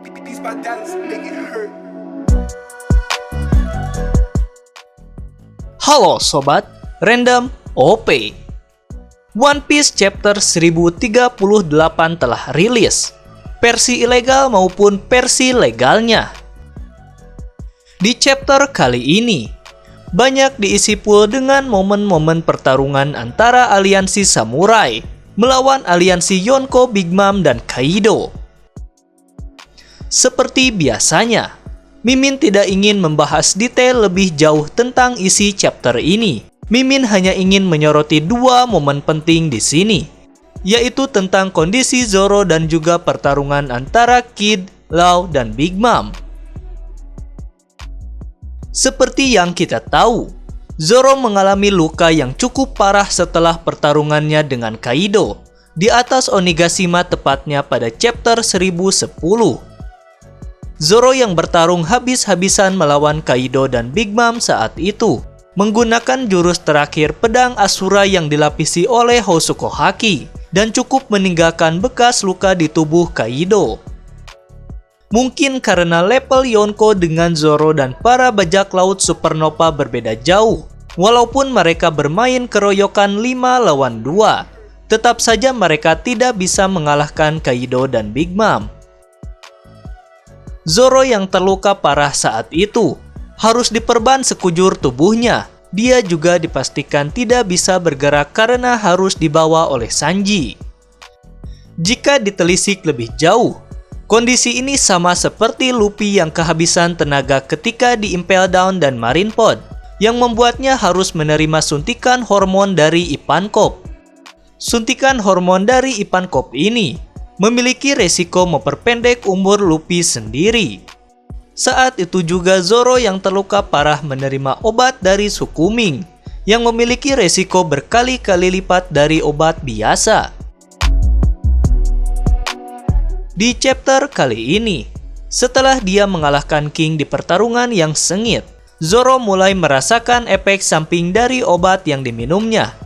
Beats by Dallas, make it hurt. Halo sobat, Random OP. One Piece chapter 1038 telah rilis, versi ilegal maupun versi legalnya. Di chapter kali ini, banyak diisi full dengan momen-momen pertarungan antara aliansi samurai melawan aliansi Yonko, Big Mom, dan Kaido. Seperti biasanya, Mimin tidak ingin membahas detail lebih jauh tentang isi chapter ini. Mimin hanya ingin menyoroti dua momen penting di sini, yaitu tentang kondisi Zoro dan juga pertarungan antara Kid, Law, dan Big Mom. Seperti yang kita tahu, Zoro mengalami luka yang cukup parah setelah pertarungannya dengan Kaido di atas Onigashima, tepatnya pada chapter 1010. Zoro yang bertarung habis-habisan melawan Kaido dan Big Mom saat itu menggunakan jurus terakhir pedang Asura yang dilapisi oleh Hosoku Haki dan cukup meninggalkan bekas luka di tubuh Kaido. Mungkin karena level Yonko dengan Zoro dan para bajak laut supernova berbeda jauh, walaupun mereka bermain keroyokan 5 lawan 2, tetap saja mereka tidak bisa mengalahkan Kaido dan Big Mom. Zoro yang terluka parah saat itu harus diperban sekujur tubuhnya. Dia juga dipastikan tidak bisa bergerak karena harus dibawa oleh Sanji. Jika ditelisik lebih jauh, kondisi ini sama seperti Luffy yang kehabisan tenaga ketika di Impel Down dan Marineford, yang membuatnya harus menerima suntikan hormon dari Ivankov. Suntikan hormon dari Ivankov ini memiliki resiko memperpendek umur Luffy sendiri. Saat itu juga Zoro yang terluka parah menerima obat dari Sukuming yang memiliki resiko berkali-kali lipat dari obat biasa. Di chapter kali ini, setelah dia mengalahkan King di pertarungan yang sengit, Zoro mulai merasakan efek samping dari obat yang diminumnya.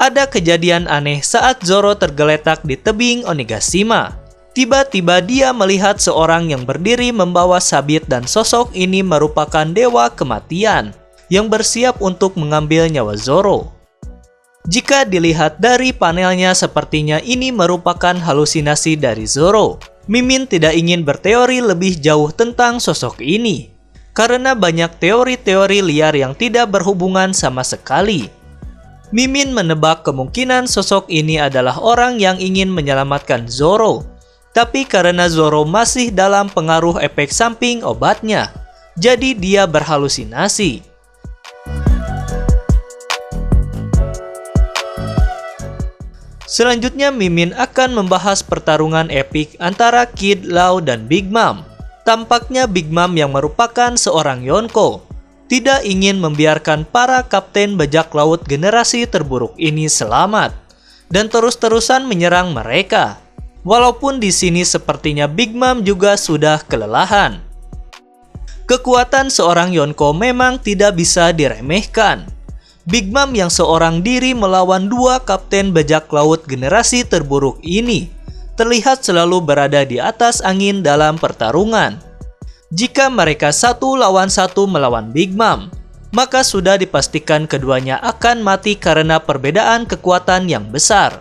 Ada kejadian aneh saat Zoro tergeletak di tebing Onigashima. Tiba-tiba dia melihat seorang yang berdiri membawa sabit dan sosok ini merupakan dewa kematian yang bersiap untuk mengambil nyawa Zoro. Jika dilihat dari panelnya, sepertinya ini merupakan halusinasi dari Zoro. Mimin tidak ingin berteori lebih jauh tentang sosok ini, karena banyak teori-teori liar yang tidak berhubungan sama sekali. Mimin menebak kemungkinan sosok ini adalah orang yang ingin menyelamatkan Zoro. Tapi karena Zoro masih dalam pengaruh efek samping obatnya, jadi dia berhalusinasi. Selanjutnya Mimin akan membahas pertarungan epik antara Kid, Law, dan Big Mom. Tampaknya Big Mom yang merupakan seorang Yonko tidak ingin membiarkan para kapten bajak laut generasi terburuk ini selamat dan terus-terusan menyerang mereka. Walaupun di sini sepertinya Big Mom juga sudah kelelahan. Kekuatan seorang Yonko memang tidak bisa diremehkan. Big Mom yang seorang diri melawan dua kapten bajak laut generasi terburuk ini terlihat selalu berada di atas angin dalam pertarungan. Jika mereka 1 lawan 1 melawan Big Mom, maka sudah dipastikan keduanya akan mati karena perbedaan kekuatan yang besar.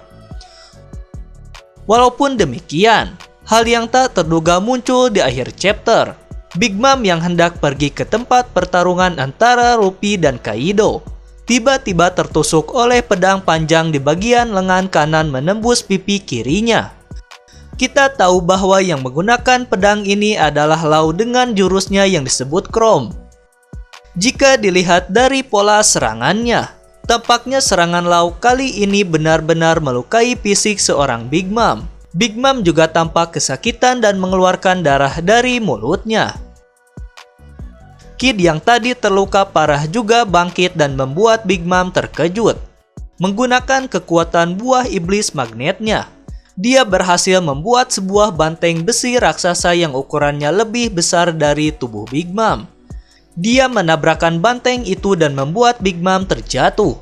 Walaupun demikian, hal yang tak terduga muncul di akhir chapter. Big Mom yang hendak pergi ke tempat pertarungan antara Luffy dan Kaido tiba-tiba tertusuk oleh pedang panjang di bagian lengan kanan menembus pipi kirinya. Kita tahu bahwa yang menggunakan pedang ini adalah Law dengan jurusnya yang disebut Chrome. Jika dilihat dari pola serangannya, tampaknya serangan Law kali ini benar-benar melukai fisik seorang Big Mom. Big Mom juga tampak kesakitan dan mengeluarkan darah dari mulutnya. Kid yang tadi terluka parah juga bangkit dan membuat Big Mom terkejut. Menggunakan kekuatan buah iblis magnetnya, dia berhasil membuat sebuah banteng besi raksasa yang ukurannya lebih besar dari tubuh Big Mom. Dia menabrakkan banteng itu dan membuat Big Mom terjatuh.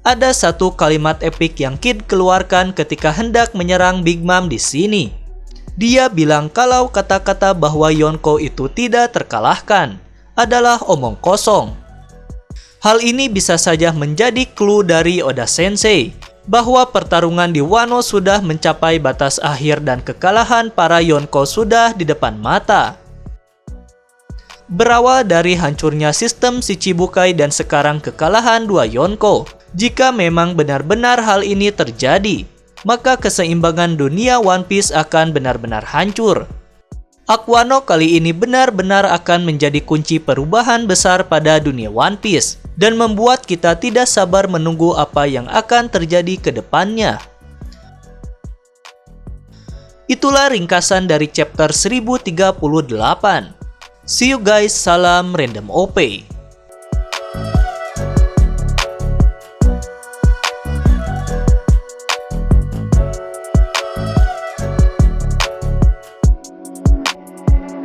Ada satu kalimat epik yang Kid keluarkan ketika hendak menyerang Big Mom di sini. Dia bilang kalau kata-kata bahwa Yonko itu tidak terkalahkan adalah omong kosong. Hal ini bisa saja menjadi clue dari Oda Sensei bahwa pertarungan di Wano sudah mencapai batas akhir dan kekalahan para Yonko sudah di depan mata. Berawal dari hancurnya sistem Shichibukai dan sekarang kekalahan dua Yonko. Jika memang benar-benar hal ini terjadi, maka keseimbangan dunia One Piece akan benar-benar hancur. Aquano kali ini benar-benar akan menjadi kunci perubahan besar pada dunia One Piece dan membuat kita tidak sabar menunggu apa yang akan terjadi ke depannya. Itulah ringkasan dari chapter 1038. See you guys, salam random OP.